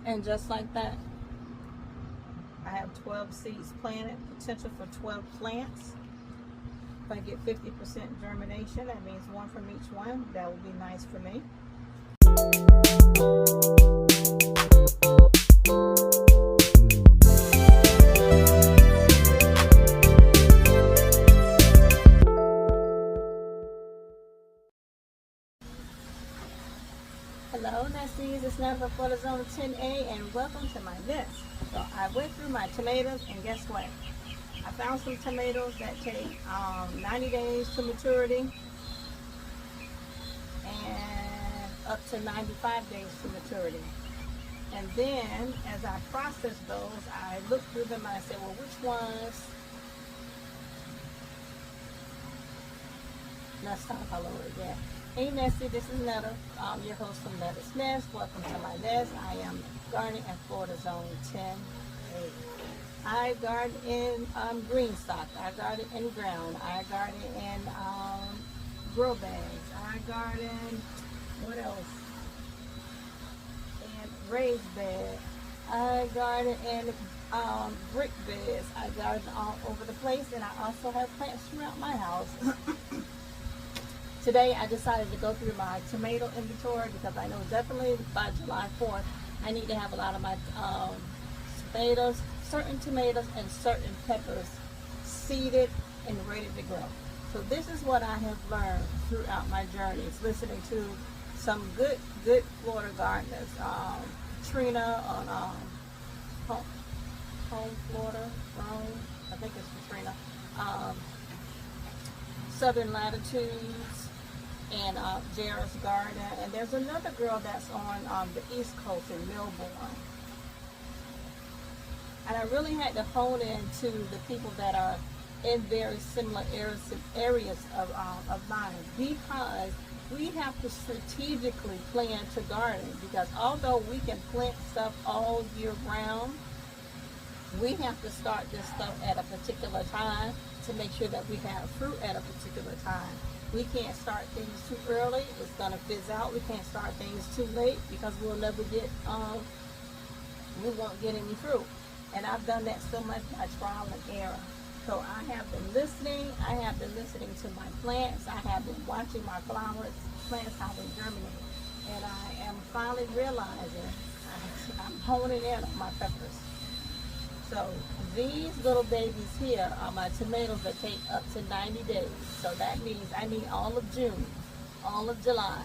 And just like that, I have 12 seeds planted, potential for 12 plants. If I get 50% germination, that means one from each one. That would be nice for me. Hello, Nesties. It's Never for the Zone 10A, and welcome to my nest. So I went through my tomatoes, and guess what? I found some tomatoes that take 90 days to maturity and up to 95 days to maturity. And then, as I processed those, I looked through them and I said, well, which ones? Let's start all over again. Hey Nessie, this is Netta. I'm your host from Netta's Nest. Welcome to my nest. I am gardening in Florida Zone 10A. I garden in green stock. I garden in ground. I garden in grow bags. I garden, what else? In raised bed. I garden in brick beds. I garden all over the place, and I also have plants throughout my house. Today I decided to go through my tomato inventory because I know definitely by July 4th I need to have a lot of my tomatoes, certain tomatoes and certain peppers seeded and ready to grow. So this is what I have learned throughout my journeys, listening to some good Florida gardeners. Trina on Home Florida, I think it's Trina. Southern Latitudes, and Jared's Garden, and there's another girl that's on the East Coast in Melbourne. And I really had to hone into the people that are in very similar areas of mine, because we have to strategically plan to garden, because although we can plant stuff all year round, we have to start this stuff at a particular time to make sure that we have fruit at a particular time. We can't start things too early. It's going to fizz out. We can't start things too late because we'll never get, we won't get any fruit. And I've done that so much by trial and error. So I have been listening. I have been listening to my plants. I have been watching my plants, how they germinate. And I am finally realizing I'm honing in on my peppers. So these little babies here are my tomatoes that take up to 90 days. So that means I need all of June, all of July,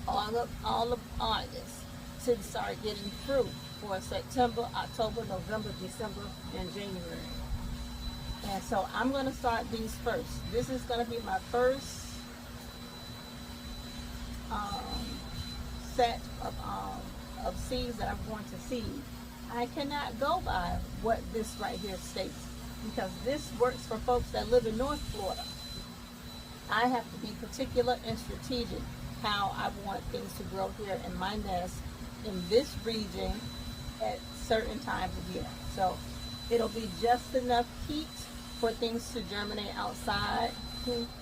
all of August to start getting fruit for September, October, November, December, and January. And so I'm going to start these first. This is going to be my first set of seeds that I'm going to seed. I cannot go by what this right here states, because this works for folks that live in North Florida. I have to be particular and strategic how I want things to grow here in my nest in this region at certain times of year. So it'll be just enough heat for things to germinate outside.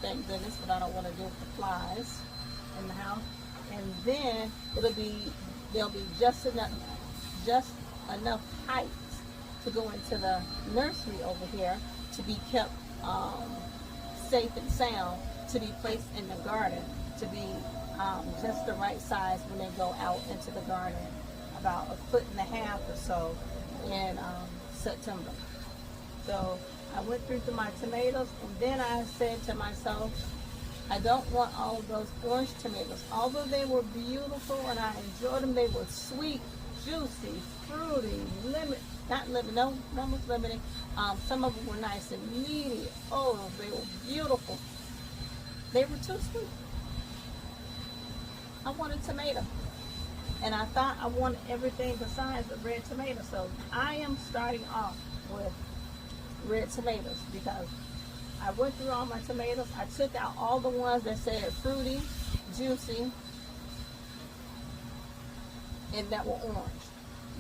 Thank goodness, but I don't want to deal with the flies in the house. And then there'll be just enough height to go into the nursery over here to be kept safe and sound, to be placed in the garden, to be just the right size when they go out into the garden, about 1.5 feet or so in September. So I went through my tomatoes, and then I said to myself, I don't want all of those orange tomatoes. Although they were beautiful and I enjoyed them, they were sweet, juicy, fruity, no one was limiting. Some of them were nice and meaty. Oh, they were beautiful. They were too sweet. I wanted tomato. And I thought I wanted everything besides the red tomato. So I am starting off with red tomatoes because I went through all my tomatoes. I took out all the ones that said fruity, juicy, and that were orange.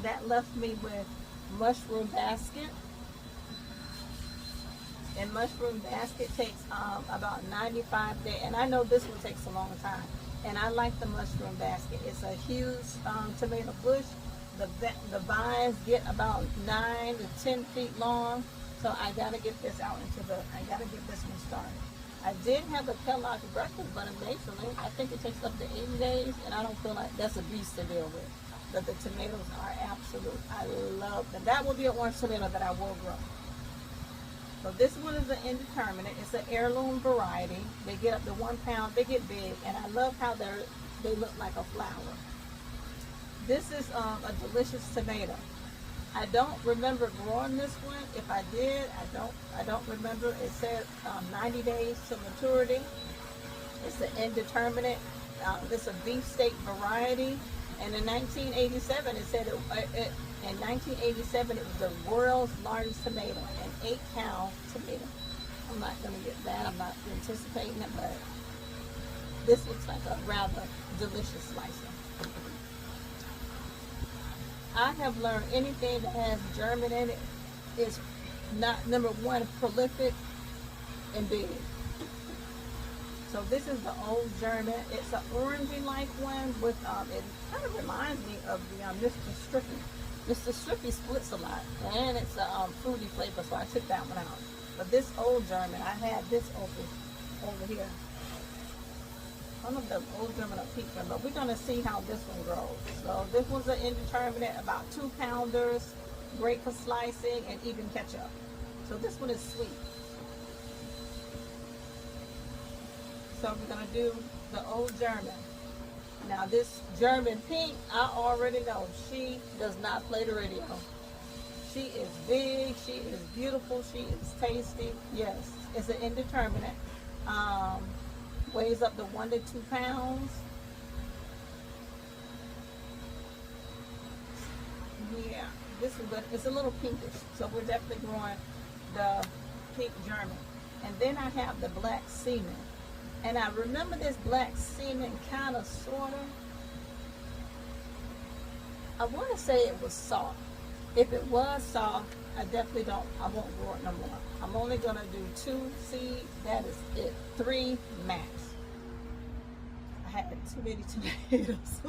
That left me with mushroom basket. And mushroom basket takes about 95 days. And I know this one takes a long time. And I like the mushroom basket. It's a huge tomato bush. the vines get about 9 to 10 feet long. So I gotta get this out into the. I gotta get this one started. I did have a Kellogg's breakfast butter basically. I think it takes up to 80 days, and I don't feel like that's a beast to deal with. But the tomatoes are absolute. I love them. That will be an orange tomato that I will grow. So this one is an indeterminate. It's an heirloom variety. They get up to 1 pound. They get big, and I love how they look like a flower. This is a delicious tomato. I don't remember growing this one. If I did, I don't remember. It said 90 days to maturity. It's an indeterminate. It's a beefsteak variety. And in 1987, it said in 1987 it was the world's largest tomato, an 8-pound tomato. I'm not going to get that. I'm not anticipating it, but this looks like a rather delicious slicer. I have learned anything that has German in it is not, number one, prolific and big. So this is the old German. It's an orangey-like one with, it kind of reminds me of the Mr. Strippy. Mr. Strippy splits a lot, and it's a fruity flavor, so I took that one out. But this old German, I had this over here. I don't know if the old German or peak one, but we're going to see how this one grows. So this one's an indeterminate, about 2 pounders, great for slicing and even ketchup. So this one is sweet. So we're going to do the old German. Now this German pink, I already know she does not play the radio. She is big, she is beautiful, she is tasty. Yes, it's an indeterminate. Weighs up to 1 to 2 pounds. Yeah, this is good. It's a little pinkish, so we're definitely growing the pink German. And then I have the black seaman. And I remember this black seaman kind of, sort of, I want to say it was soft. If it was soft, I won't grow it no more. I'm only going to do 2 seeds. That is it. 3 max. I had too many tomatoes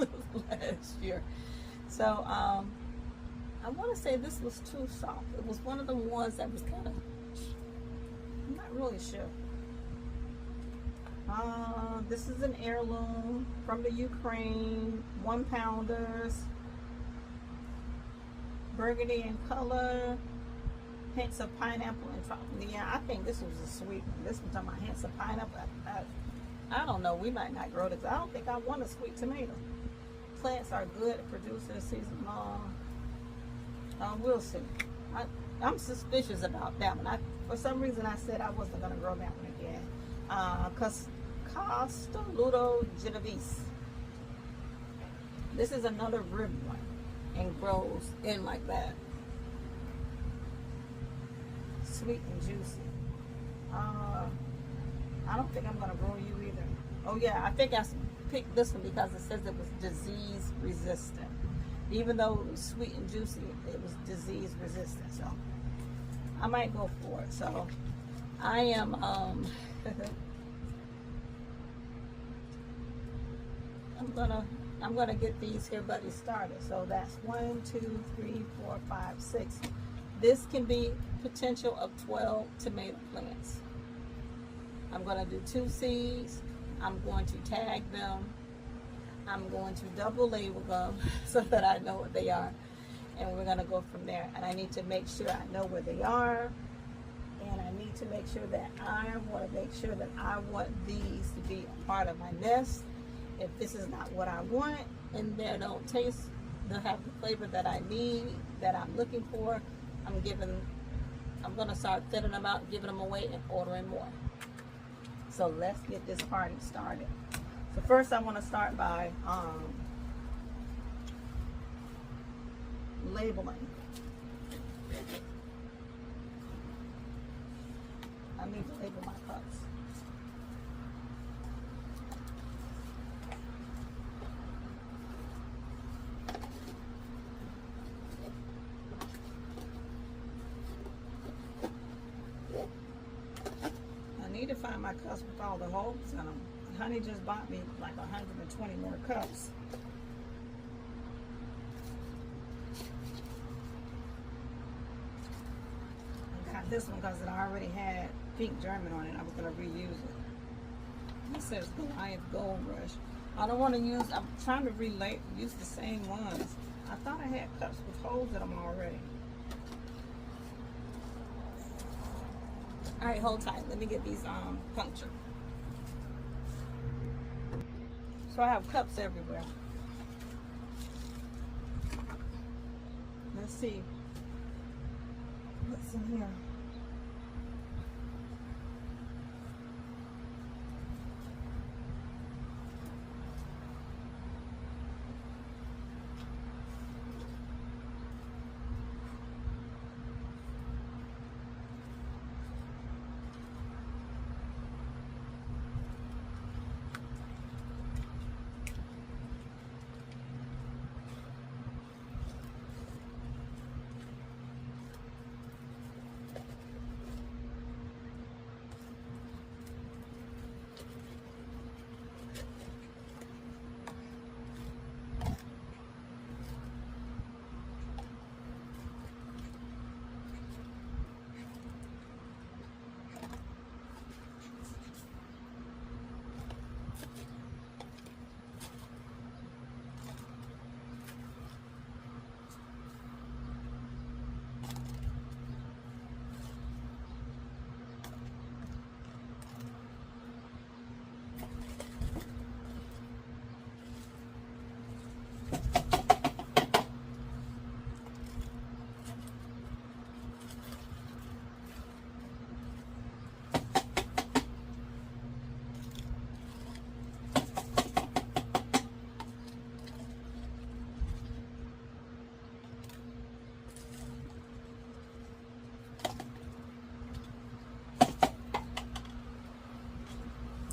last year. So, I want to say this was too soft. It was one of the ones that was kind of, I'm not really sure. This is an heirloom from the Ukraine, 1 pounders, burgundy in color, hints of pineapple and tropical. Yeah, I think this was a sweet one. This one's talking about hints of pineapple. I don't know. We might not grow this. I don't think I want a sweet tomato. Plants are good at producing a season long. We'll see. I'm suspicious about that one. For some reason, I said I wasn't going to grow that one again. Castelluto Genovese. This is another rib one and grows in like that. Sweet and juicy. I don't think I'm going to grow you either. Oh yeah, I think I picked this one because it says it was disease resistant. Even though it was sweet and juicy, it was disease resistant. So I might go for it. So I am I'm gonna get these here buddies started. So that's 1, 2, 3, 4, 5, 6. This can be potential of 12 tomato plants. I'm gonna do 2 seeds. I'm going to tag them. I'm going to double label them so that I know what they are. And we're gonna go from there. And I need to make sure I know where they are. And I need to make sure that I want these to be a part of my nest. If this is not what I want and they don't taste, they'll have the flavor that I need, that I'm looking for, I'm gonna start thinning them out, giving them away and ordering more. So let's get this party started. So first I want to start by labeling. I need to label my cups. I need to find my cups with all the holes in them. Honey just bought me like 120 more cups. I got this one because it already had pink German on it. I was going to reuse it. It says Goliath Gold Rush. I don't want to use, I'm trying to use the same ones. I thought I had cups with holes in them already. All right, hold tight. Let me get these punctured. So I have cups everywhere. Let's see what's in here.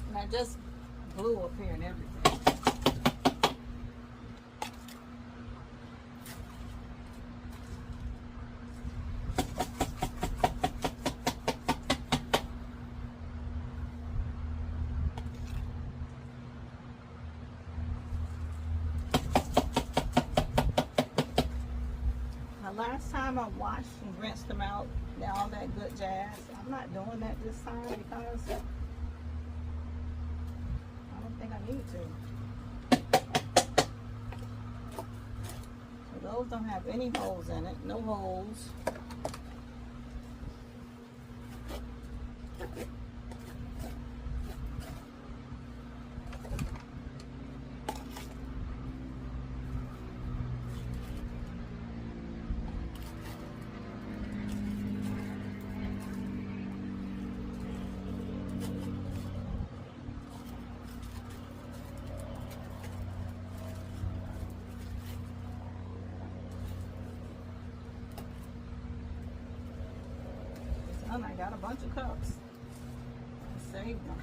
And I just glue up here and everything. Now, last time I washed and rinsed them out, all that good jazz. I'm not doing that this time because I don't think I need to. So those don't have any holes in it, no holes. And I got a bunch of cups. I saved them.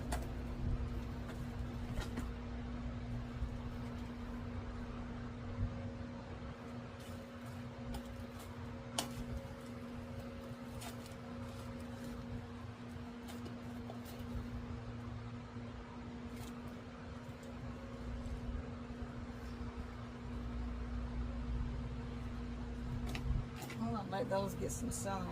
I'm gonna let those get some sun.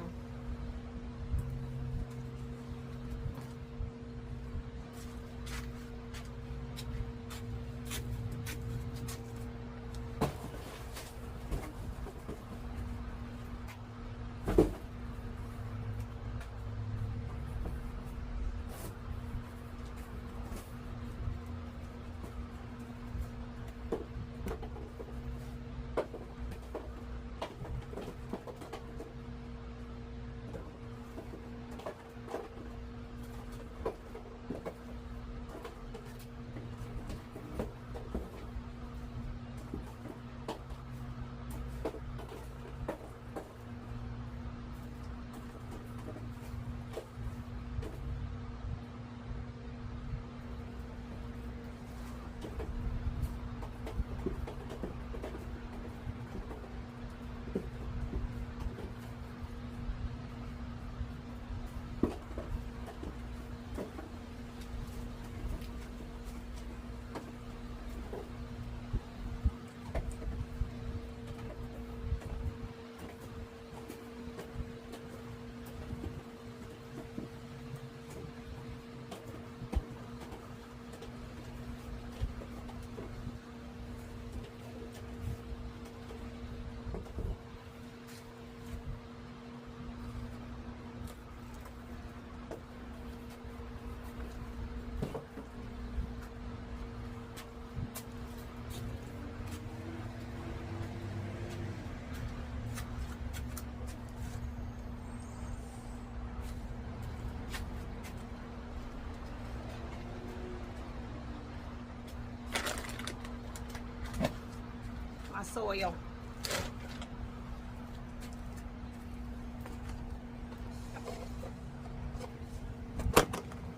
soil.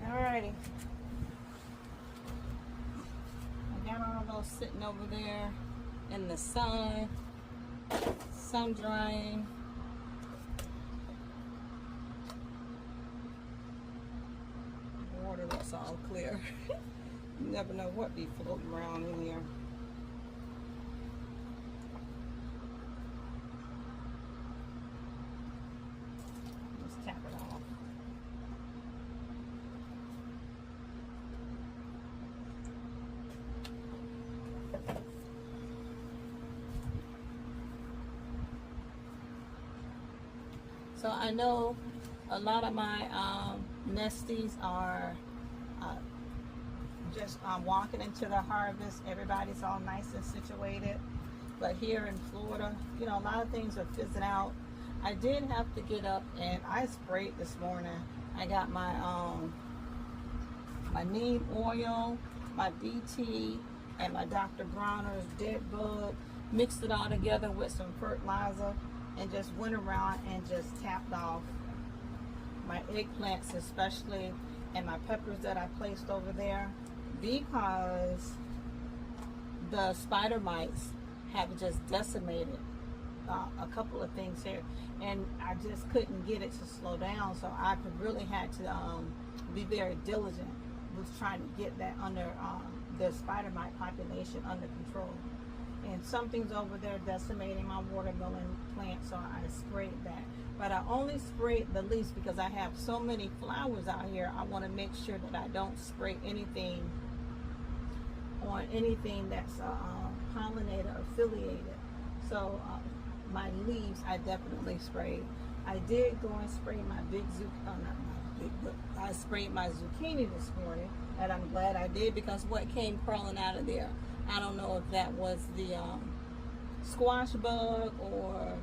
Alrighty. I got all those sitting over there in the sun drying. The water looks all clear. You never know what be floating around in here. Let's tap it off. So I know a lot of my nesties are just walking into the harvest. Everybody's all nice and situated. But here in Florida, you know, a lot of things are fizzing out. I did have to get up and I sprayed this morning. I got my my neem oil, my BT, and my Dr. Bronner's dead bug. Mixed it all together with some fertilizer and just went around and just tapped off my eggplants especially, and my peppers that I placed over there, because the spider mites have just decimated a couple of things here, and I just couldn't get it to slow down. So I really had to be very diligent with trying to get that under the spider mite population under control. And something's over there decimating my watermelon plant, so I sprayed that. But I only sprayed the leaves because I have so many flowers out here. I want to make sure that I don't spray anything on anything that's pollinator affiliated. So my leaves I definitely sprayed. I did go and spray my big zucchini, not my big, but I sprayed my zucchini this morning, and I'm glad I did, because what came crawling out of there, I don't know if that was the squash bug or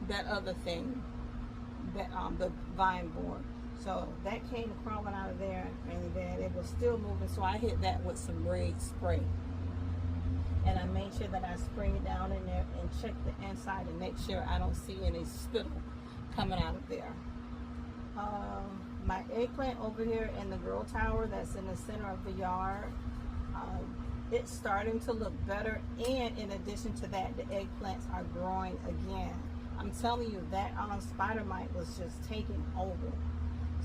that other thing, that the vine board. So that came crawling out of there, and then it was still moving. So I hit that with some Raid spray, and I made sure that I sprayed down in there and checked the inside and make sure I don't see any spittle coming out of there. My eggplant over here in the grow tower that's in the center of the yard, it's starting to look better, and in addition to that, the eggplants are growing again. I'm telling you, that spider mite was just taking over.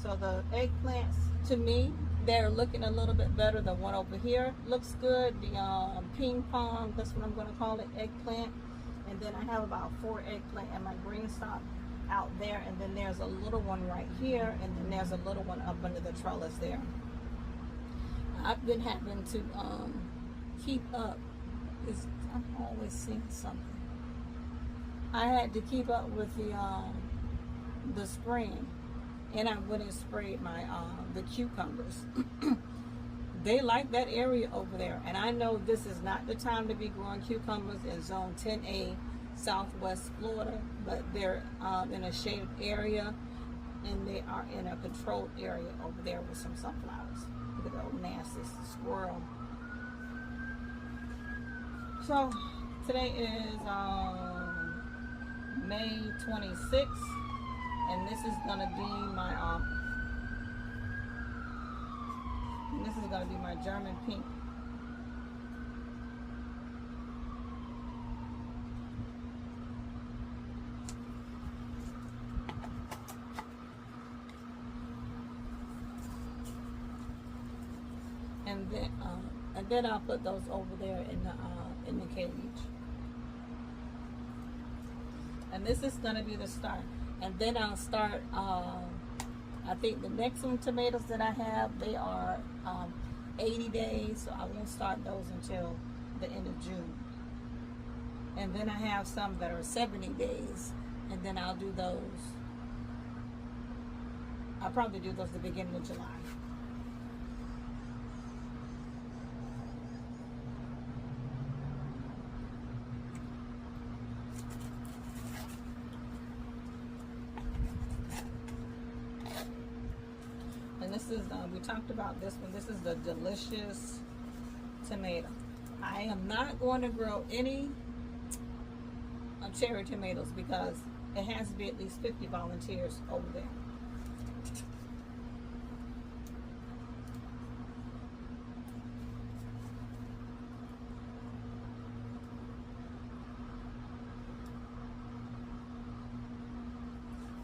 So the eggplants, to me, they're looking a little bit better. The one over here looks good. The ping pong, that's what I'm going to call it, eggplant. And then I have about 4 eggplant in my green stock out there, and then there's a little one right here, and then there's a little one up under the trellis there. I've been having to keep up. I'm always seeing something. I had to keep up with the spraying, and I went and sprayed my the cucumbers. They like that area over there, and I know this is not the time to be growing cucumbers in zone 10A, Southwest Florida, but they're in a shaded area, and they are in a controlled area over there with some sunflowers. Look at the old nasty squirrel. So today is May 26th, and this is gonna be my German pink. And then I'll put those over there in the cage. And this is gonna be the start. And then I'll start. I think the next one tomatoes that I have, they are 80 days, so I won't start those until the end of June. And then I have some that are 70 days, and then I'll do those. I'll probably do those the beginning of July. And this is, we talked about this one. This is the delicious tomato. I am not going to grow any cherry tomatoes, because it has to be at least 50 volunteers over there.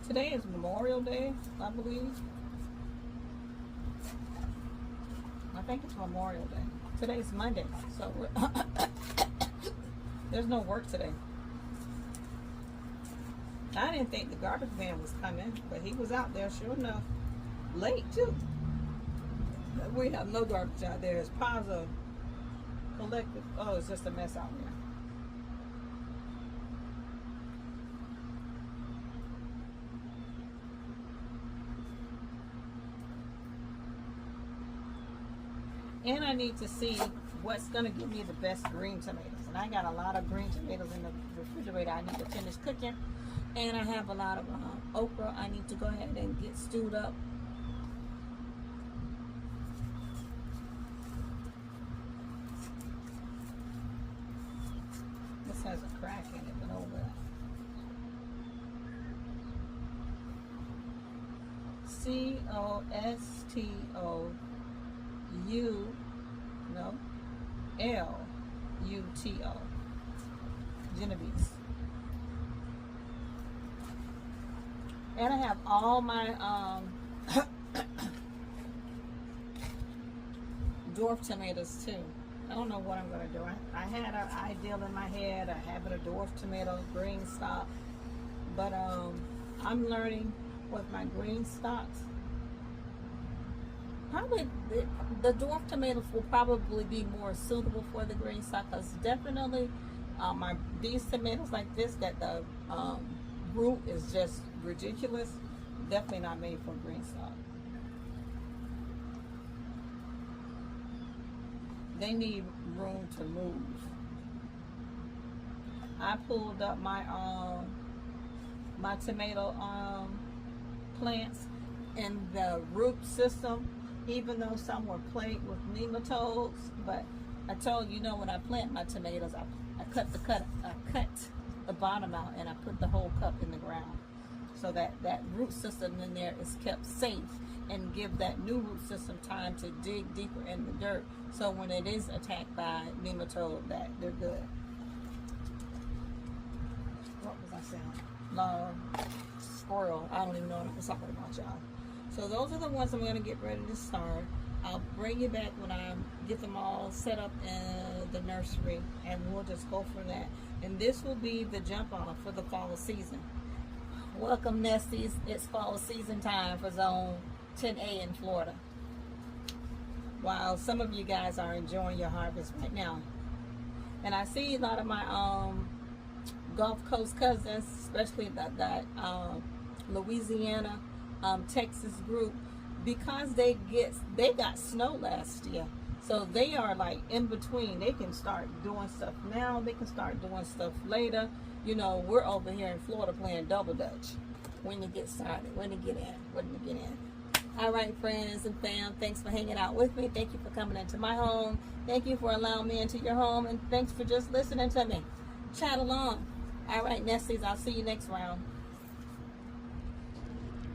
Today is Memorial Day, I believe. I think it's Memorial Day. Today's Monday, so there's no work today. I didn't think the garbage man was coming, but he was out there, sure enough. Late, too. We have no garbage out there. It's piles of collective. Oh, it's just a mess out there. And I need to see what's going to give me the best green tomatoes. And I got a lot of green tomatoes in the refrigerator I need to finish cooking. And I have a lot of okra I need to go ahead and get stewed up. This has a crack in it, but oh well. Costouto. Genovese. And I have all my dwarf tomatoes too. I don't know what I'm going to do. I had an ideal in my head. I have a dwarf tomato, green stock. But I'm learning with my green stocks. Probably the dwarf tomatoes will probably be more suitable for the green stock, because definitely these tomatoes like this, that the root is just ridiculous, definitely not made for green stock. They need room to move. I pulled up my my tomato plants, and the root system, even though some were plagued with nematodes, but I told you, when I plant my tomatoes, I cut the bottom out, and I put the whole cup in the ground, so that root system in there is kept safe, and give that new root system time to dig deeper in the dirt, so when it is attacked by nematode, that they're good. What was I saying? No, squirrel. I don't even know what I'm talking about, y'all. So those are the ones I'm going to get ready to start. I'll bring you back when I get them all set up in the nursery, and we'll just go from that. And this will be the jump off for the fall season. Welcome, Nesties. It's fall season time for Zone 10A in Florida. While some of you guys are enjoying your harvest right now. And I see a lot of my Gulf Coast cousins, especially that Louisiana, Texas group, because they got snow last year, so they are like in between. They can start doing stuff now, they can start doing stuff later. We're over here in Florida playing double dutch when you get started, when you get in. All right, friends and fam, thanks for hanging out with me. Thank you for coming into my home. Thank you for allowing me into your home, and thanks for just listening to me chat along. All right, Nesties, I'll see you next round.